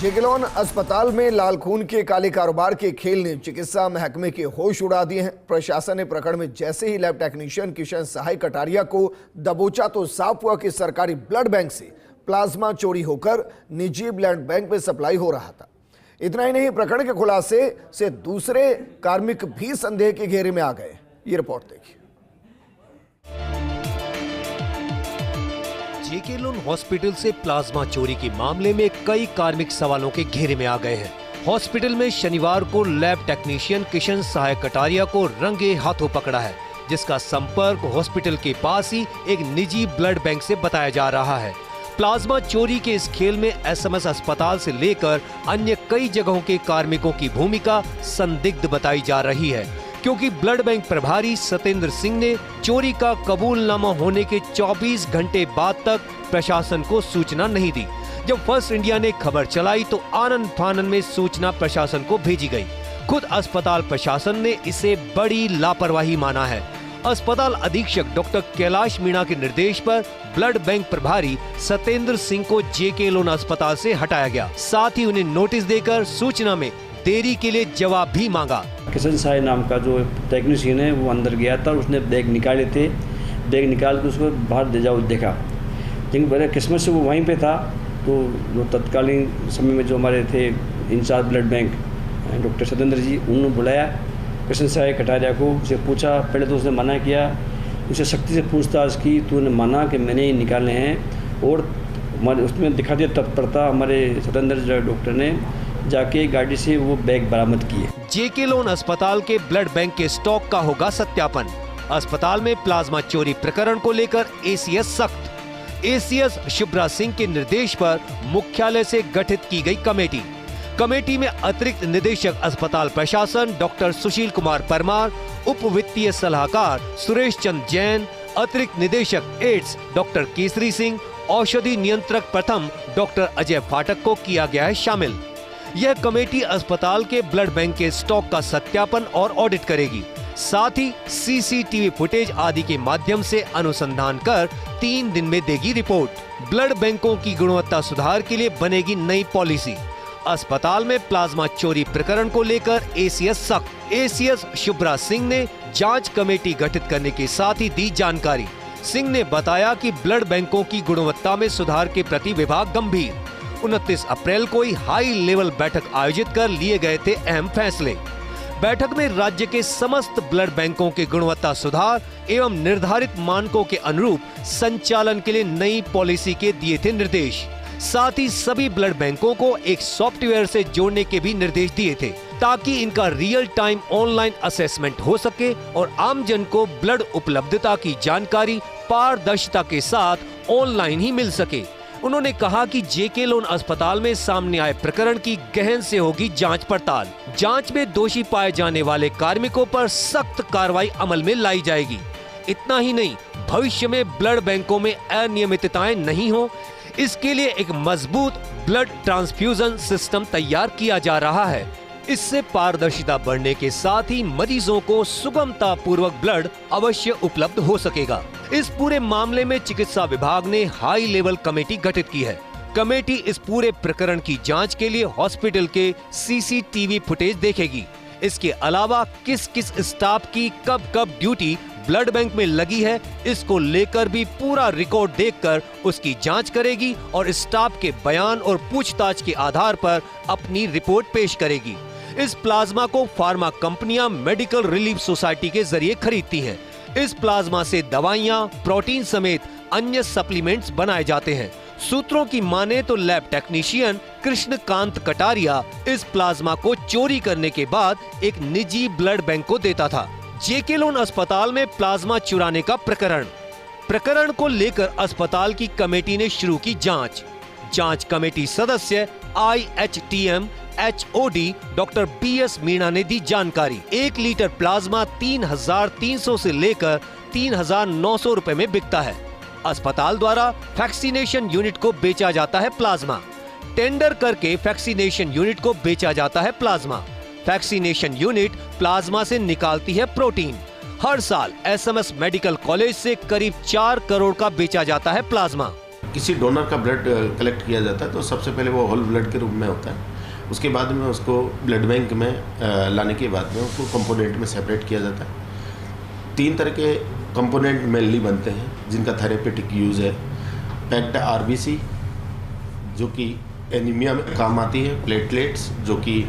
जेके loan अस्पताल में लाल खून के काले कारोबार के खेल ने चिकित्सा महकमे के होश उड़ा दिए हैं। प्रशासन ने प्रकरण में जैसे ही लैब टेक्नीशियन किशन सहाय कटारिया को दबोचा तो साफ हुआ कि सरकारी ब्लड बैंक से प्लाज्मा चोरी होकर निजी ब्लड बैंक में सप्लाई हो रहा था। इतना ही नहीं, प्रकरण के खुलासे से दूसरे कार्मिक भी संदेह के घेरे में आ गए। ये रिपोर्ट देखिए। जेके लोन हॉस्पिटल से प्लाज्मा चोरी के मामले में कई कार्मिक सवालों के घेरे में आ गए हैं। हॉस्पिटल में शनिवार को लैब टेक्नीशियन किशन सहाय कटारिया को रंगे हाथों पकड़ा है, जिसका संपर्क हॉस्पिटल के पास ही एक निजी ब्लड बैंक से बताया जा रहा है। प्लाज्मा चोरी के इस खेल में एसएमएस अस्पताल से लेकर अन्य कई जगहों के कार्मिकों की भूमिका संदिग्ध बताई जा रही है, क्योंकि ब्लड बैंक प्रभारी सतेंद्र सिंह ने चोरी का कबूलनामा होने के 24 घंटे बाद तक प्रशासन को सूचना नहीं दी। जब फर्स्ट इंडिया ने खबर चलाई तो आनन फानन में सूचना प्रशासन को भेजी गई। खुद अस्पताल प्रशासन ने इसे बड़ी लापरवाही माना है। अस्पताल अधीक्षक डॉक्टर कैलाश मीणा के निर्देश पर ब्लड बैंक प्रभारी सतेंद्र सिंह को जेके लोन अस्पताल से हटाया गया। साथ ही उन्हें नोटिस देकर सूचना में देरी के लिए जवाब भी मांगा। किशन साय नाम का जो टेक्नीशियन है वो अंदर गया था, उसने बैग निकाले थे। बैग निकाल के उसको बाहर ले जाओ देखा, लेकिन बड़े किस्मत से वो वहीं पे था। तो जो तत्कालीन समय में जो हमारे थे in-charge blood bank doctor Satendra ji, उन्होंने बुलाया किशन साय कटारिया को, उसे पूछा। पहले तो उसने मना किया, उसे सख्ती से पूछताछ की तो उन्होंने माना कि मैंने ही निकाले हैं, और उसमें दिखा दिया तत्परता। हमारे सतेंद्र डॉक्टर ने जाके गाड़ी से वो बैग बरामद किए। जेके लोन अस्पताल के ब्लड बैंक के स्टॉक का होगा सत्यापन। अस्पताल में प्लाज्मा चोरी प्रकरण को लेकर एसीएस सख्त। एसीएस शुभ्रा सिंह के निर्देश पर मुख्यालय से गठित की गई कमेटी में अतिरिक्त निदेशक अस्पताल प्रशासन डॉक्टर सुशील कुमार परमार, उप वित्तीय सलाहकार सुरेश चंद्र जैन, अतिरिक्त निदेशक एड्स डॉक्टर केसरी सिंह, औषधि नियंत्रक प्रथम डॉक्टर अजय फाटक को किया गया है शामिल। यह कमेटी अस्पताल के ब्लड बैंक के स्टॉक का सत्यापन और ऑडिट करेगी। साथ ही सीसीटीवी फुटेज आदि के माध्यम से अनुसंधान कर 3 दिन में देगी रिपोर्ट। ब्लड बैंकों की गुणवत्ता सुधार के लिए बनेगी नई पॉलिसी। अस्पताल में प्लाज्मा चोरी प्रकरण को लेकर एसीएस सख्त। एसीएस शुभ्रा सिंह ने जांच कमेटी गठित करने के साथ ही दी जानकारी। सिंह ने बताया कि ब्लड बैंकों की गुणवत्ता में सुधार के प्रति विभाग गंभीर। 29 अप्रैल को ही हाई लेवल बैठक आयोजित कर लिए गए थे अहम फैसले। बैठक में राज्य के समस्त ब्लड बैंकों के गुणवत्ता सुधार एवं निर्धारित मानकों के अनुरूप संचालन के लिए नई पॉलिसी के दिए थे निर्देश। साथ ही सभी ब्लड बैंकों को एक सॉफ्टवेयर से जोड़ने के भी निर्देश दिए थे, ताकि इनका रियल टाइम ऑनलाइन असेसमेंट हो सके और आमजन को ब्लड उपलब्धता की जानकारी पारदर्शिता के साथ ऑनलाइन ही मिल सके। उन्होंने कहा कि जेके लोन अस्पताल में सामने आए प्रकरण की गहन से होगी जांच पड़ताल। जांच में दोषी पाए जाने वाले कार्मिकों पर सख्त कार्रवाई अमल में लाई जाएगी। इतना ही नहीं, भविष्य में ब्लड बैंकों में अनियमितताएं नहीं हो, इसके लिए एक मजबूत ब्लड ट्रांसफ्यूजन सिस्टम तैयार किया जा रहा है। इससे पारदर्शिता बढ़ने के साथ ही मरीजों को सुगमता पूर्वक ब्लड अवश्य उपलब्ध हो सकेगा। इस पूरे मामले में चिकित्सा विभाग ने हाई लेवल कमेटी गठित की है। कमेटी इस पूरे प्रकरण की जांच के लिए हॉस्पिटल के सीसीटीवी फुटेज देखेगी। इसके अलावा किस किस स्टाफ की कब कब ड्यूटी ब्लड बैंक में लगी है, इसको लेकर भी पूरा रिकॉर्ड देखकर उसकी जांच करेगी और स्टाफ के बयान और पूछताछ के आधार पर अपनी रिपोर्ट पेश करेगी। इस प्लाज्मा को फार्मा कंपनियां मेडिकल रिलीफ सोसाइटी के जरिए खरीदती हैं। इस प्लाज्मा से दवाइयां, प्रोटीन समेत अन्य सप्लीमेंट्स बनाए जाते हैं। सूत्रों की माने तो लैब टेक्नीशियन कृष्णकांत कटारिया इस प्लाज्मा को चोरी करने के बाद एक निजी ब्लड बैंक को देता था। जेके लोन अस्पताल में प्लाज्मा चुराने का प्रकरण को लेकर अस्पताल की कमेटी ने शुरू की जांच कमेटी सदस्य IHTM HOD doctor BS Meena ने दी जानकारी। 1 लीटर प्लाज्मा 3,300 से लेकर 3,900 रुपए में बिकता है। अस्पताल द्वारा वैक्सीनेशन यूनिट को बेचा जाता है प्लाज्मा। टेंडर करके वैक्सीनेशन यूनिट को बेचा जाता है प्लाज्मा। वैक्सीनेशन यूनिट प्लाज्मा से निकालती है प्रोटीन। हर साल SMS मेडिकल कॉलेज से करीब 4 करोड़ का बेचा जाता है प्लाज्मा। किसी डोनर का ब्लड कलेक्ट किया जाता है तो सबसे पहले वो होल ब्लड के रूप में होता है। उसके बाद में उसको ब्लड बैंक में लाने के बाद में उसको कंपोनेंट में सेपरेट किया जाता है। 3 तरह के कंपोनेंट मेनली बनते हैं जिनका थेरेपेटिक यूज़ है। पैक्ड आरबीसी जो कि एनीमिया में काम आती है, प्लेटलेट्स जो कि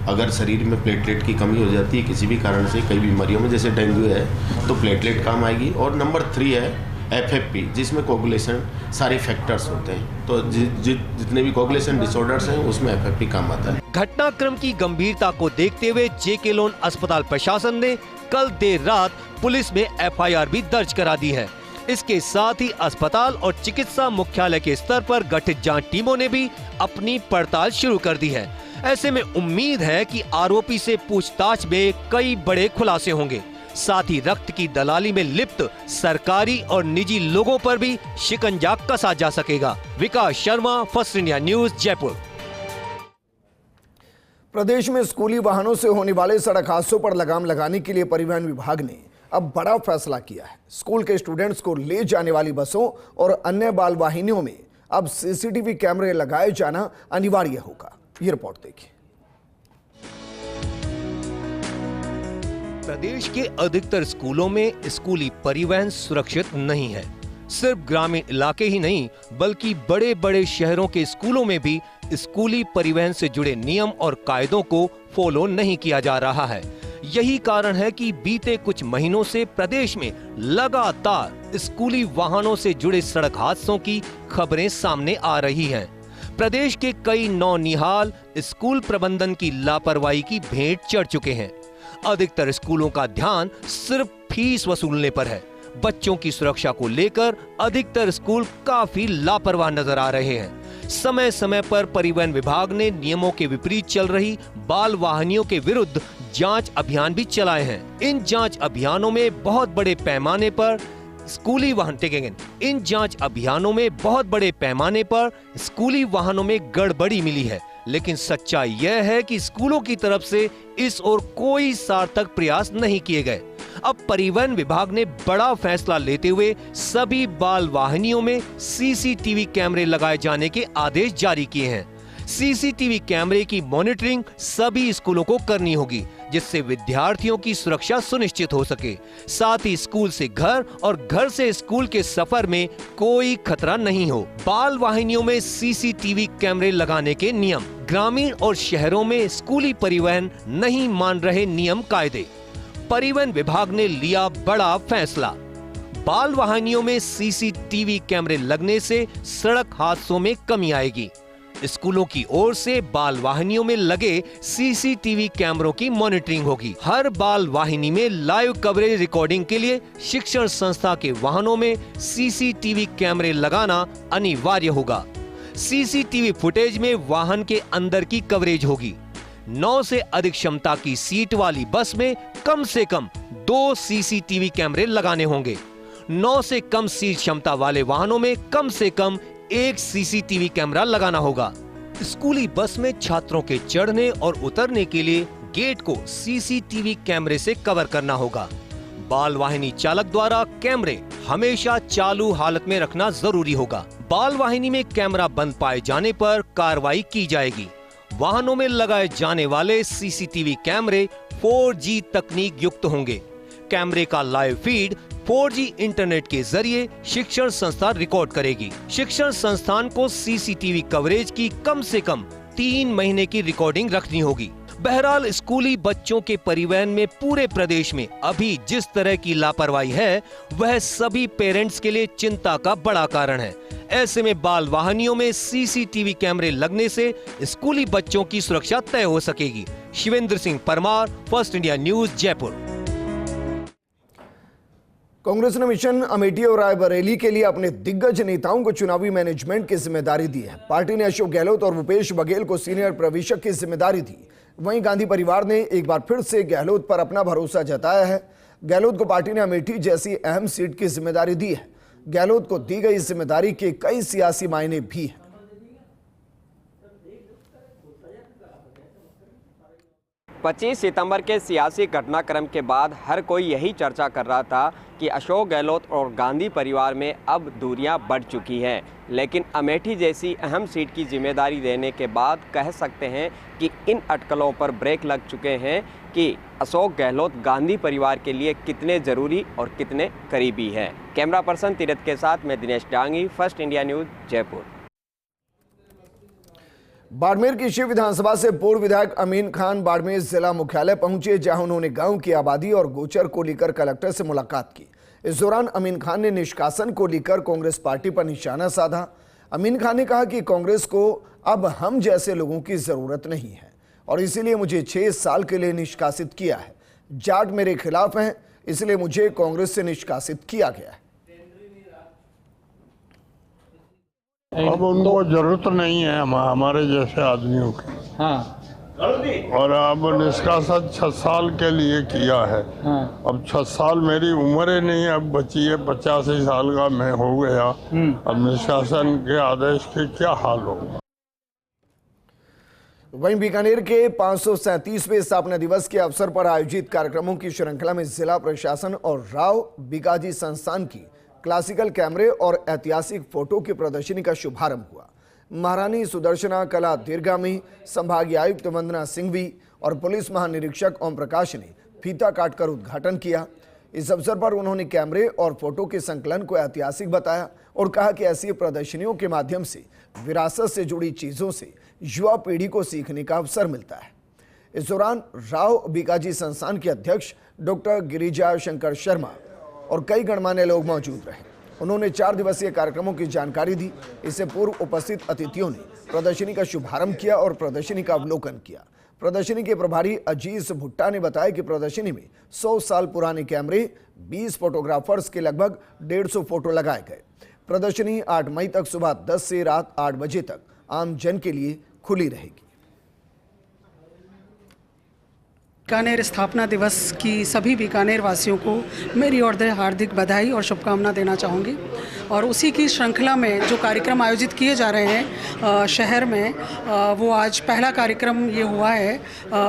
अगर शरीर में प्लेटलेट की कमी हो जाती है किसी भी कारण से, कई बीमारियों में जैसे डेंगू है तो प्लेटलेट काम आएगी। और नंबर 3 है एफएफपी जिसमें कोगुलेशन सारे फैक्टर्स होते हैं। तो जितने भी कोगुलेशन डिसऑर्डर्स हैं उसमें एफएफपी काम आता है। घटनाक्रम की गंभीरता को देखते हुए जेके लोन अस्पताल प्रशासन ने कल देर रात पुलिस में एफआईआर भी दर्ज करा दी है। इसके साथ ही अस्पताल और चिकित्सा मुख्यालय के स्तर पर गठित जांच टीमों ने भी अपनी पड़ताल शुरू कर दी है। ऐसे में उम्मीद है कि आरोपी से पूछताछ में कई बड़े खुलासे होंगे। साथ ही रक्त की दलाली में लिप्त सरकारी और निजी लोगों पर भी शिकंजा कसा जा सकेगा। Vikas Sharma, first India news, Jaipur. प्रदेश में स्कूली वाहनों से होने वाले सड़क हादसों पर लगाम लगाने के लिए परिवहन विभाग ने अब बड़ा फैसला किया है। स्कूल के स्टूडेंट्स को ले जाने वाली बसों और अन्य बाल वाहिनियों में अब सीसीटीवी कैमरे लगाए जाना अनिवार्य होगा। ये रिपोर्ट देखिए। प्रदेश के अधिकतर स्कूलों में स्कूली परिवहन सुरक्षित नहीं है। सिर्फ ग्रामीण इलाके ही नहीं बल्कि बड़े बड़े शहरों के स्कूलों में भी स्कूली परिवहन से जुड़े नियम और कायदों को फॉलो नहीं किया जा रहा है। यही कारण है कि बीते कुछ महीनों से प्रदेश में लगातार स्कूली वाहनों से जुड़े सड़क हादसों की खबरें सामने आ रही हैं। प्रदेश के कई नौनिहाल स्कूल प्रबंधन की लापरवाही की भेंट चढ़ चुके हैं। अधिकतर स्कूलों का ध्यान सिर्फ फीस वसूलने पर है। बच्चों की सुरक्षा को लेकर अधिकतर स्कूल काफी लापरवाह नजर आ रहे हैं। समय समय पर परिवहन विभाग ने नियमों के विपरीत चल रही बाल वाहनियों के विरुद्ध जांच अभियान भी चलाए हैं। इन जांच अभियानों में बहुत बड़े पैमाने पर स्कूली वाहनों में गड़बड़ी मिली है। लेकिन सच्चाई यह है कि स्कूलों की तरफ से इस ओर कोई सार्थक प्रयास नहीं किए गए। अब परिवहन विभाग ने बड़ा फैसला लेते हुए सभी बाल वाहिनियों में सीसीटीवी कैमरे लगाए जाने के आदेश जारी किए हैं। सीसीटीवी कैमरे की मॉनिटरिंग सभी स्कूलों को करनी होगी जिससे विद्यार्थियों की सुरक्षा सुनिश्चित हो सके। साथ ही स्कूल से घर और घर से स्कूल के सफर में कोई खतरा नहीं हो। बाल वाहिनियों में सीसीटीवी कैमरे लगाने के नियम। ग्रामीण और शहरों में स्कूली परिवहन नहीं मान रहे नियम कायदे। परिवहन विभाग ने लिया बड़ा फैसला। बाल वाहिनियों में सीसीटीवी कैमरे लगने से सड़क हादसों में कमी आएगी। स्कूलों की ओर से बाल वाहिनियों में लगे सीसीटीवी कैमरों की मॉनिटरिंग होगी। हर बाल वाहिनी में लाइव कवरेज रिकॉर्डिंग के लिए शिक्षण संस्था के वाहनों में सीसीटीवी कैमरे लगाना अनिवार्य होगा। सीसीटीवी फुटेज में वाहन के अंदर की कवरेज होगी। 9 से अधिक क्षमता की सीट वाली बस में कम से कम 2 सीसीटीवी कैमरे लगाने होंगे। 9 से कम सीट क्षमता वाले वाहनों में कम से कम 1 सीसीटीवी कैमरा लगाना होगा। स्कूली बस में छात्रों के चढ़ने और उतरने के लिए गेट को सीसीटीवी कैमरे से कवर करना होगा। बाल वाहिनी चालक द्वारा कैमरे हमेशा चालू हालत में रखना जरूरी होगा। बाल वाहिनी में कैमरा बंद पाए जाने पर कार्रवाई की जाएगी। वाहनों में लगाए जाने वाले सीसीटीवी कैमरे 4G तकनीक युक्त होंगे। कैमरे का लाइव फीड 4G इंटरनेट के जरिए शिक्षण संस्था रिकॉर्ड करेगी। शिक्षण संस्थान को सीसीटीवी कवरेज की कम से कम 3 महीने की रिकॉर्डिंग रखनी होगी। बहरहाल स्कूली बच्चों के परिवहन में पूरे प्रदेश में अभी जिस तरह की लापरवाही है वह सभी पेरेंट्स के लिए चिंता का बड़ा कारण है। ऐसे में बाल वाहनियों में सीसीटीवी कैमरे लगने से स्कूली बच्चों की सुरक्षा तय हो सकेगी। Shivendra Singh Parmar, first India news, Jaipur. Congress ने मिशन अमेठी और रायबरेली के लिए अपने दिग्गज नेताओं को चुनावी मैनेजमेंट की जिम्मेदारी दी है। पार्टी ने अशोक गहलोत और भूपेश बघेल को सीनियर प्रवेशक की जिम्मेदारी दी। वहीं गांधी परिवार ने एक बार फिर से गहलोत पर अपना भरोसा जताया है। गहलोत को पार्टी ने अमेठी जैसी अहम सीट की जिम्मेदारी दी है। गहलोत को दी गई जिम्मेदारी के कई सियासी मायने भी हैं। 25 सितंबर के सियासी घटनाक्रम के बाद हर कोई यही चर्चा कर रहा था कि अशोक गहलोत और गांधी परिवार में अब दूरियां बढ़ चुकी हैं, लेकिन अमेठी जैसी अहम सीट की जिम्मेदारी देने के बाद कह सकते हैं कि इन अटकलों पर ब्रेक लग चुके हैं कि अशोक गहलोत गांधी परिवार के लिए कितने ज़रूरी और कितने करीबी हैं। कैमरा पर्सन तीरथ के साथ मैं Dinesh Dangi, first India news, Jaipur. Barmer की शिव विधानसभा से पूर्व विधायक अमीन खान बाड़मेर जिला मुख्यालय पहुंचे, जहां उन्होंने गांव की आबादी और गोचर को लेकर कलेक्टर से मुलाकात की। इस दौरान अमीन खान ने निष्कासन को लेकर कांग्रेस पार्टी पर निशाना साधा। अमीन खान ने कहा कि कांग्रेस को अब हम जैसे लोगों की जरूरत नहीं है और इसीलिए मुझे 6 साल के लिए निष्कासित किया है। जाट मेरे खिलाफ हैं, इसलिए मुझे कांग्रेस से निष्कासित किया गया है। अब उनको जरूरत नहीं है हमारे जैसे आदमियों की। हाँ। और अब निष्कासन 6 साल के लिए किया है। हाँ। अब 6 साल मेरी उम्र ही नहीं अब बची है, 85 साल का मैं हो गया। अब निष्कासन के आदेश के क्या हाल होगा। वहीं बीकानेर के 537वें स्थापना दिवस के अवसर पर आयोजित कार्यक्रमों की श्रृंखला में जिला प्रशासन और राव बिकाजी संस्थान की क्लासिकल कैमरे और ऐतिहासिक फोटो की प्रदर्शनी का शुभारंभ हुआ। महारानी सुदर्शना कला दीर्घामी, संभागीय आयुक्त वंदना सिंघवी और पुलिस महानिरीक्षक ओम प्रकाश ने फीता काटकर उद्घाटन किया। इस अवसर पर उन्होंने कैमरे और फोटो के संकलन को ऐतिहासिक बताया और कहा कि ऐसी प्रदर्शनियों के माध्यम से विरासत से जुड़ी चीजों से युवा पीढ़ी को सीखने का अवसर मिलता है। इस दौरान राव बिकाजी संस्थान के अध्यक्ष डॉक्टर गिरिजा शंकर शर्मा और कई गणमान्य लोग मौजूद रहे। उन्होंने 4 दिवसीय कार्यक्रमों की जानकारी दी। इससे पूर्व उपस्थित अतिथियों ने प्रदर्शनी का शुभारंभ किया और प्रदर्शनी का अवलोकन किया। प्रदर्शनी के प्रभारी अजीज भुट्टा ने बताया कि प्रदर्शनी में 100 साल पुराने कैमरे, 20 फोटोग्राफर्स के लगभग 150 फोटो लगाए गए। प्रदर्शनी 8 मई तक सुबह 10 से रात 8 बजे तक आम जन के लिए खुली रहेगी। बीकानेर स्थापना दिवस की सभी बीकानेर वासियों को मेरी ओर से हार्दिक बधाई और शुभकामना देना चाहूँगी। और उसी की श्रृंखला में जो कार्यक्रम आयोजित किए जा रहे हैं शहर में, वो आज पहला कार्यक्रम ये हुआ है।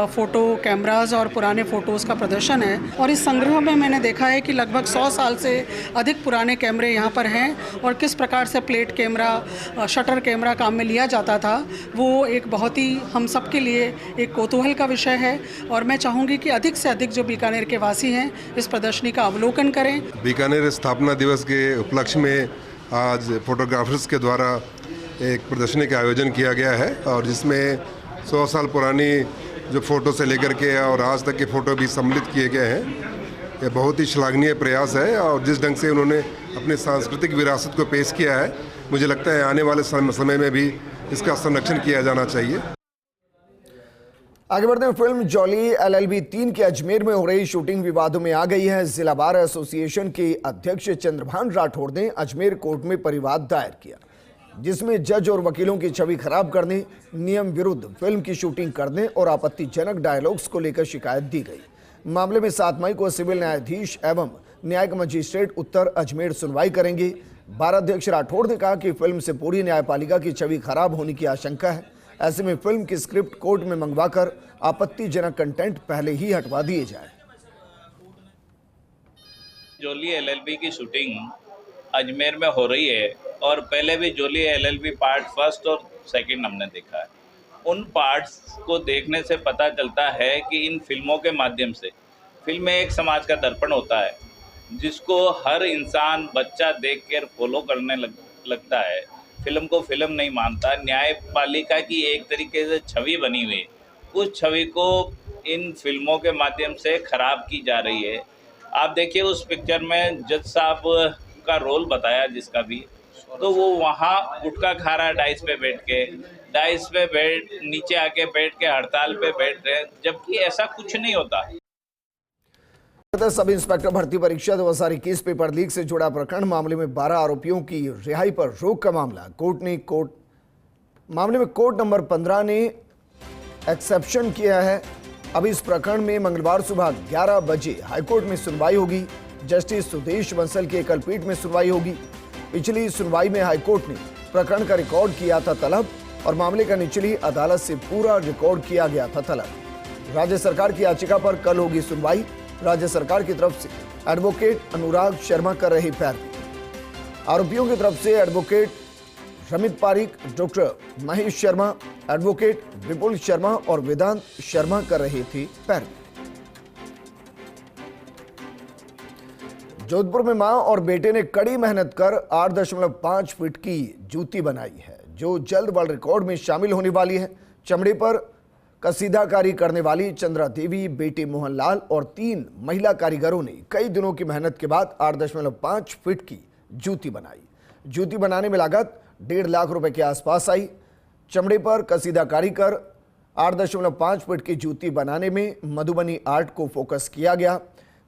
फ़ोटो कैमराज और पुराने फ़ोटोज़ का प्रदर्शन है और इस संग्रह में मैंने देखा है कि लगभग 100 साल से अधिक पुराने कैमरे यहाँ पर हैं और किस प्रकार से प्लेट कैमरा, शटर कैमरा काम में लिया जाता था, वो एक बहुत ही हम सब के लिए एक कौतूहल का विषय है। और मैं चाहूँगी कि अधिक से अधिक जो बीकानेर के वासी हैं इस प्रदर्शनी का अवलोकन करें। बीकानेर स्थापना दिवस के उपलक्ष्य में आज फोटोग्राफर्स के द्वारा एक प्रदर्शनी का आयोजन किया गया है और जिसमें 100 साल पुरानी जो फ़ोटो से लेकर के और आज तक के फ़ोटो भी सम्मिलित किए गए हैं। ये बहुत ही श्लाघनीय प्रयास है और जिस ढंग से उन्होंने अपनी सांस्कृतिक विरासत को पेश किया है, मुझे लगता है आने वाले समय में भी इसका संरक्षण किया जाना चाहिए। आगे बढ़ते हैं। फिल्म जॉली LLB 3 के अजमेर में हो रही शूटिंग विवादों में आ गई है। जिला बार एसोसिएशन के अध्यक्ष चंद्रभान राठौड़ ने अजमेर कोर्ट में परिवाद दायर किया, जिसमें जज और वकीलों की छवि खराब करने, नियम विरुद्ध फिल्म की शूटिंग करने और आपत्तिजनक डायलॉग्स को लेकर शिकायत दी गई। मामले में 7 मई को सिविल न्यायाधीश एवं न्यायिक मजिस्ट्रेट उत्तर अजमेर सुनवाई करेंगे। बार अध्यक्ष राठौड़ ने कहा कि फिल्म से पूरी न्यायपालिका की छवि खराब होने की आशंका है। ऐसे में फिल्म की स्क्रिप्ट कोर्ट में मंगवाकर आपत्तिजनक कंटेंट पहले ही हटवा दिए जाए। जोली LLB की शूटिंग अजमेर में हो रही है और पहले भी जोली LLB पार्ट 1 और 2 हमने देखा है। उन पार्ट्स को देखने से पता चलता है कि इन फिल्मों के माध्यम से, फिल्में एक समाज का दर्पण होता है जिसको हर इंसान, बच्चा देख कर फॉलो करने लगता है। फिल्म को फिल्म नहीं मानता। न्यायपालिका की एक तरीके से छवि बनी हुई है, उस छवि को इन फिल्मों के माध्यम से खराब की जा रही है। आप देखिए उस पिक्चर में जज साहब का रोल बताया जिसका भी, तो वो वहाँ गुटखा खा रहा है डाइस पे नीचे आके बैठ के हड़ताल पे बैठ रहे हैं, जबकि ऐसा कुछ नहीं होता। सब इंस्पेक्टर भर्ती परीक्षा 2021 पेपर लीक से जुड़ा प्रकरण मामले में 12 आरोपियों की रिहाई पर रोक का मामला मामले में कोर्ट नंबर 15 ने एक्सेप्शन किया है। अब इस प्रकरण में मंगलवार सुबह 11 बजे हाईकोर्ट में सुनवाई होगी। जस्टिस सुदेश बंसल की एकल पीठ में सुनवाई होगी। पिछली सुनवाई में हाईकोर्ट ने प्रकरण का रिकॉर्ड किया था तलब और मामले का निचली अदालत से पूरा रिकॉर्ड किया गया था तलब। राज्य सरकार की याचिका पर कल होगी सुनवाई। राज्य सरकार की तरफ से एडवोकेट अनुराग शर्मा कर रहे पैरवी। आरोपियों की तरफ से advocate Ramit Pareek, doctor Mahesh Sharma, advocate Vipul Sharma और वेदांत शर्मा कर रहे थे पैरवी। जोधपुर में मां और बेटे ने कड़ी मेहनत कर 8.5 फीट की जूती बनाई है, जो जल्द वर्ल्ड रिकॉर्ड में शामिल होने वाली है। चमड़े पर कसीदाकारी करने वाली चंद्रा देवी, बेटे मोहनलाल और 3 महिला कारीगरों ने कई दिनों की मेहनत के बाद 8.5 फीट की जूती बनाई। जूती बनाने में लागत 1.5 लाख रुपए के आसपास आई। चमड़े पर कसीदाकारी कर 8.5 फीट की जूती बनाने में मधुबनी आर्ट को फोकस किया गया।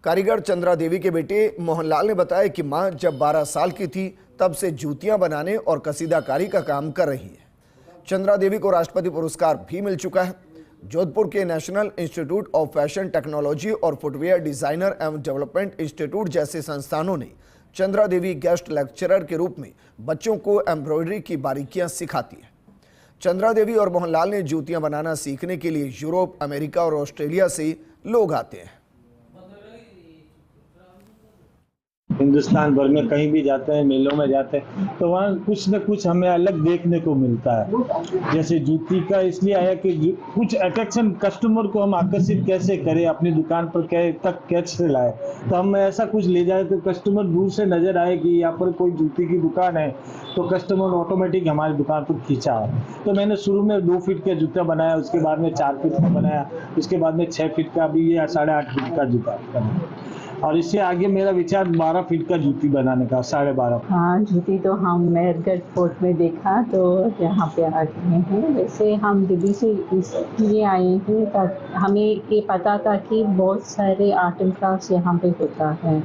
कारीगर चंद्रा देवी के बेटे मोहनलाल ने बताया कि मां जब 12 साल की थी तब से जूतियां बनाने और कसीदाकारी का काम कर रही है। चंद्रा देवी को राष्ट्रपति पुरस्कार भी मिल चुका है। जोधपुर के national institute of fashion technology और फुटवेयर डिजाइनर एवं डेवलपमेंट इंस्टीट्यूट जैसे संस्थानों ने चंद्रा देवी गेस्ट लेक्चरर के रूप में बच्चों को एम्ब्रॉयडरी की बारीकियां सिखाती है। चंद्रा देवी और मोहनलाल ने जूतियां बनाना सीखने के लिए यूरोप, अमेरिका और ऑस्ट्रेलिया से लोग आते हैं। हिंदुस्तान भर में कहीं भी जाते हैं, मेलों में जाते हैं, तो वहाँ कुछ न कुछ हमें अलग देखने को मिलता है। जैसे जूती का इसलिए आया कि कुछ अट्रैक्शन, कस्टमर को हम आकर्षित कैसे करें, अपनी दुकान पर तक कैसे लाए। तो हम ऐसा कुछ ले जाए तो कस्टमर दूर से नजर आए कि यहाँ पर कोई जूती की दुकान है, तो कस्टमर ऑटोमेटिक हमारी दुकान पर खींचा। तो मैंने शुरू में 2 फीट का जूता बनाया, उसके बाद में 4 फीट का बनाया, उसके बाद में 6 फीट का, अभी ये 8.5 फीट का जूता बनाया। और इससे आगे मेरा विचार 12 फीट का जूती बनाने का, 12.5। हाँ, जूती तो हम मेहरगढ़ फोर्ट में देखा तो यहाँ पे आ गए हैं। वैसे हम दिल्ली से इसलिए आए हैं ताकि हमें ये पता था कि बहुत सारे आर्ट एंड क्राफ्ट यहाँ पे होता है,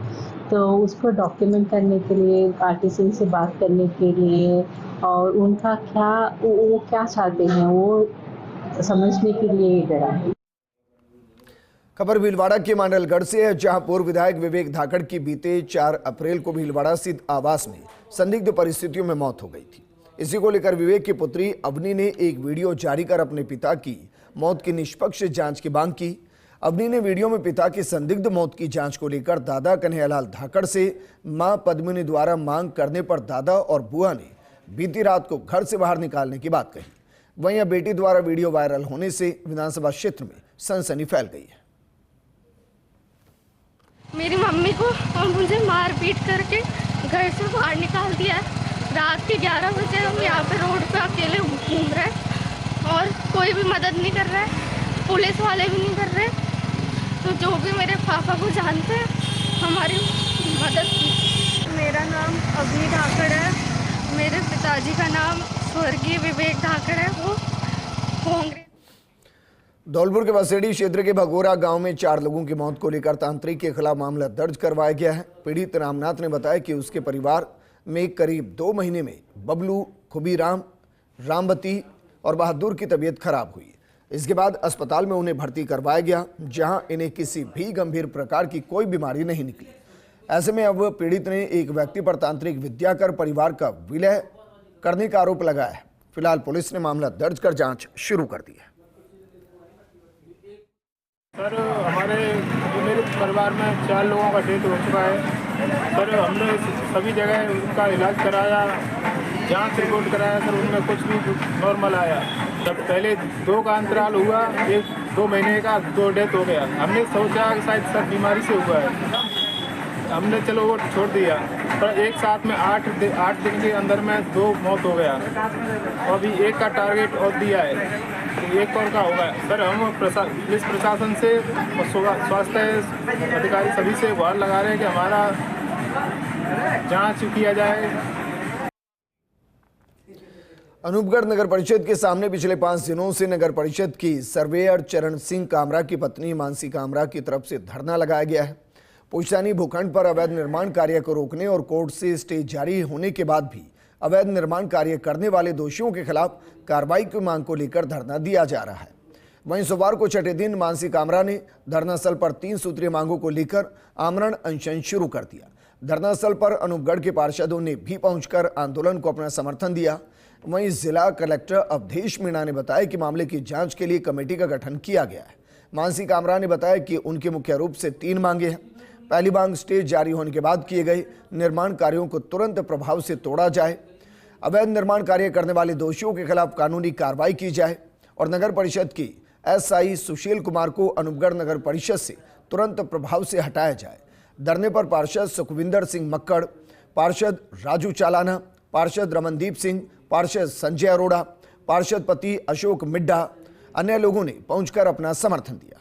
तो उसको डॉक्यूमेंट करने के लिए, आर्टिसन से बात करने के लिए और उनका वो क्या चाहते हैं वो समझने के लिए गया है। खबर भीलवाड़ा के मांडलगढ़ से है, जहां पूर्व विधायक विवेक धाकड़ की बीते 4 अप्रैल को भीलवाड़ा स्थित आवास में संदिग्ध परिस्थितियों में मौत हो गई थी। इसी को लेकर विवेक की पुत्री अवनी ने एक वीडियो जारी कर अपने पिता की मौत की निष्पक्ष जांच की मांग की। अवनी ने वीडियो में पिता की संदिग्ध मौत की जांच को लेकर दादा कन्हैयालाल धाकड़ से मां पद्मिनी द्वारा मांग करने पर दादा और बुआ ने बीती रात को घर से बाहर निकालने की बात कही। वहीं बेटी द्वारा वीडियो वायरल होने से विधानसभा क्षेत्र में सनसनी फैल गई है। मेरी मम्मी को और मुझे मार पीट करके घर से बाहर निकाल दिया है। रात के 11 बजे हम यहाँ पे रोड पे अकेले घूम रहे हैं और कोई भी मदद नहीं कर रहा है, पुलिस वाले भी नहीं कर रहे। तो जो भी मेरे पापा को जानते हैं हमारी मदद की। मेरा नाम अवनी धाकड़ है, मेरे पिताजी का नाम स्वर्गीय विवेक धाकड़ है, वो कांग्रेस। धौलपुर के बसेड़ी क्षेत्र के भगोरा गांव में 4 लोगों की मौत को लेकर तांत्रिक के खिलाफ मामला दर्ज करवाया गया है। पीड़ित रामनाथ ने बताया कि उसके परिवार में करीब 2 महीने में बबलू, खुबीराम, रामवती और बहादुर की तबीयत खराब हुई। इसके बाद अस्पताल में उन्हें भर्ती करवाया गया, जहां इन्हें किसी भी गंभीर प्रकार की कोई बीमारी नहीं निकली। ऐसे में अब पीड़ित ने एक व्यक्ति पर तांत्रिक विद्या कर परिवार का विलय करने का आरोप लगाया है। फिलहाल पुलिस ने मामला दर्ज कर जांच शुरू कर दी है। सर, मेरे परिवार में 4 लोगों का डेथ हो चुका है। सर, हमने सभी जगह उनका इलाज कराया, जांच रिपोर्ट कराया, सर उनमें कुछ भी नॉर्मल आया। जब पहले 2 का अंतराल हुआ, 2 महीने का 2 डेथ हो गया। हमने सोचा कि शायद सर बीमारी से हुआ है, हमने चलो वो छोड़ दिया। पर एक साथ में 8 दिन के अंदर में 2 मौत हो गया और अभी 1 का टारगेट और दिया है, 1 और का होगा। सर, हम पुलिस प्रशासन से और स्वास्थ्य अधिकारी सभी से गुहार लगा रहे हैं कि हमारा जांच किया जाए। अनूपगढ़ नगर परिषद के सामने पिछले 5 दिनों से नगर परिषद की सर्वेयर चरण सिंह कामरा की पत्नी मानसी कामरा की तरफ से धरना लगाया गया है। पुश्तैनी भूखंड पर अवैध निर्माण कार्य को रोकने और कोर्ट से स्टे जारी होने के बाद भी अवैध निर्माण कार्य करने वाले दोषियों के खिलाफ कार्रवाई की मांग को लेकर धरना दिया जा रहा है। वहीं सोमवार को छठे दिन मानसी कामरा ने धरनास्थल पर 3 सूत्रीय मांगों को लेकर आमरण अनशन शुरू कर दिया। धरनास्थल पर अनूपगढ़ के पार्षदों ने भी पहुंचकर आंदोलन को अपना समर्थन दिया। वहीं जिला कलेक्टर अवधेश मीणा ने बताया कि मामले की जांच के लिए कमेटी का गठन किया गया है। मानसी कामरा ने बताया कि उनके मुख्य रूप से 3 मांगे हैं। पहली मांग स्टे जारी होने के बाद किए गए निर्माण कार्यों को तुरंत प्रभाव से तोड़ा जाए, अवैध निर्माण कार्य करने वाले दोषियों के खिलाफ कानूनी कार्रवाई की जाए और नगर परिषद की एसआई सुशील कुमार को अनूपगढ़ नगर परिषद से तुरंत प्रभाव से हटाया जाए। धरने पर पार्षद सुखविंदर सिंह मक्कड़, पार्षद राजू चालाना, पार्षद रमनदीप सिंह, पार्षद संजय अरोड़ा, पार्षद पति अशोक मिड्डा, अन्य लोगों ने पहुंचकर अपना समर्थन दिया।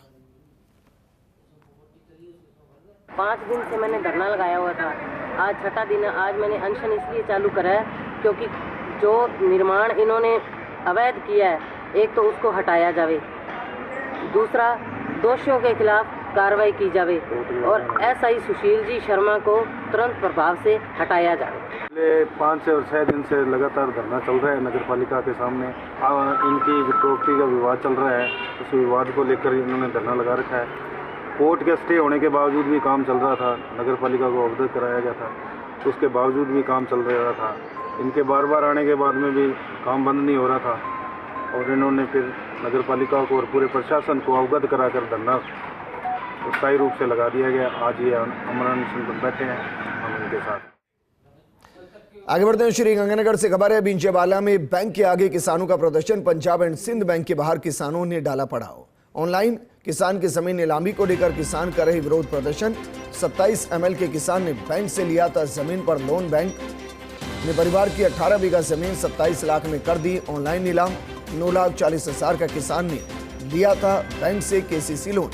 5 दिन से मैंने धरना लगाया हुआ था, आज 6ठा दिन है। आज मैंने अनशन इसलिए चालू करा है क्योंकि जो निर्माण इन्होंने अवैध किया है, एक तो उसको हटाया जावे, दूसरा दोषियों के खिलाफ कार्रवाई की जावे और एसआई सुशील जी शर्मा को तुरंत प्रभाव से हटाया जावे। पिछले 5 और 6 दिन से लगातार धरना चल रहा है नगर पालिका के सामने। इनकी प्रॉपर्टी का विवाद चल रहा है, उस विवाद को लेकर इन्होंने धरना लगा रखा है। कोर्ट के स्टे होने के बावजूद भी काम चल रहा था, नगर पालिका को अवगत कराया गया था, तो उसके बावजूद भी काम चल रहा था। इनके बार बार आने के बाद में भी काम बंद नहीं हो रहा था और इन्होंने फिर नगर पालिका को और पूरे प्रशासन को अवगत कराकर धरना स्थायी रूप से लगा दिया गया। आज ये अमर अनशन पर बैठे हैं हम इनके साथ। आगे बढ़ते हैं। श्री गंगानगर से खबर है, बिंचेवाला में बैंक के आगे किसानों का प्रदर्शन। पंजाब एंड सिंध बैंक के बाहर किसानों ने डाला पड़ाव। ऑनलाइन किसान की जमीन नीलामी को लेकर किसान कर रहे विरोध प्रदर्शन। 27 ML के किसान ने बैंक से लिया था जमीन पर लोन। बैंक ने परिवार की 18 बीघा जमीन 27 लाख में कर दी ऑनलाइन नीलाम। 9,40,000 का किसान ने लिया था बैंक से KCC लोन।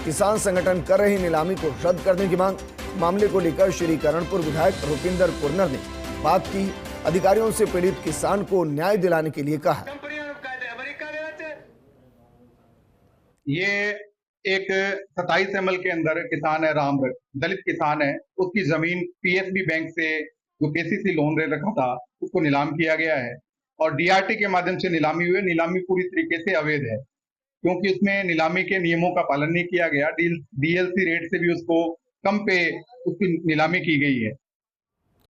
किसान संगठन कर रहे नीलामी को रद्द करने की मांग। मामले को लेकर श्री करणपुर विधायक रुपिंदर कुर्नर ने बात की। अधिकारियों से पीड़ित किसान को न्याय दिलाने के लिए कहा। ये एक 27 ML के अंदर किसान है, राम दलित किसान है, उसकी जमीन PSB बैंक से जो KCC लोन ले रखा था उसको नीलाम किया गया है और DRT के माध्यम से नीलामी हुई। नीलामी पूरी तरीके से अवैध है क्योंकि उसमें नीलामी के नियमों का पालन नहीं किया गया। DLC रेट से भी उसको कम पे उसकी नीलामी की गई है।